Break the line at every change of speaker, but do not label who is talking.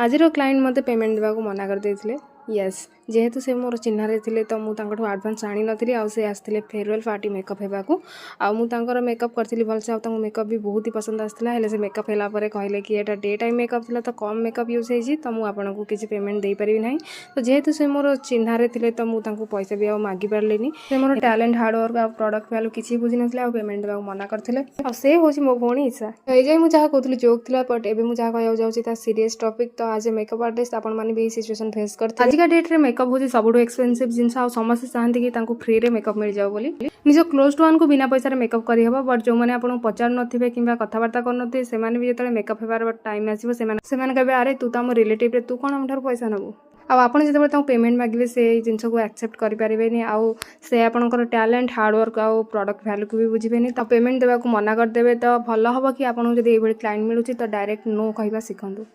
आजिर client मते payment देवाक मना कर देथिले। यस जेहेतु से मोर चिन्हारे थिले तो मु तांकठु एडवांस आनी नथिली आ से आस्थिले फेयरवेल पार्टी मेकअप हेबाकू आ मु तांकर मेकअप करथिली भलसे आ तांको मेकअप भी बहुत ही पसंद आस्थिला। हेले से मेकअप होला परे कहले कि एटा डे टाइम मेकअप थिला तो कम मेकअप यूज हेजी तो मु आपनको किछि पेमेंट देई परिबि नाही। तो जेहेतु से मोर चिन्हारे थिले तो मु तांको पैसा भी आ मागी पारलेनी। से मोर टैलेंट हार्ड वर्क आ प्रोडक्ट वैल्यू किछि बुझि नथिले आ पेमेंट देबाक मना करथिले। आ से होछि मो भोणी इच्छा ए जे मु जहा कहथुली जोक थिला बट एबे मु जहा कहया जाउछि ता सीरियस टॉपिक। तो आज मेकअप आर्टिस्ट आपण माने भी सिचुएशन फेस करथे। आज का डेट रे मेकअप होछि सबुठो एक्सपेंसिव जिंस आ समस्त चाहନ୍ତି कि तांको फ्री रे मेकअप मिल जाओ बोली। निज क्लोज टू वन को बिना पैसा रे मेकअप करि हबो बट जो माने आपण पचार नथिबे किबा कथावार्ता कर नथिबे से माने भी जेतले मेकअप हेबार टाइम आसीबो से माने कहबे अरे तू त हमर रिलेटिव रे तू कोन हमठार पैसा नबो। आ आपण जेतबे तांको पेमेंट मागिबे से जिंस को एक्सेप्ट करि परिबेनी आ से आपनकर टैलेंट हार्ड वर्क आ प्रोडक्ट वैल्यू को भी बुझिबेनी। तो पेमेंट देबा को मना कर देबे तो भलो हबो कि आपण जदि ए भली क्लाइंट मिलुची तो डायरेक्ट नो कहबा सिखंतु।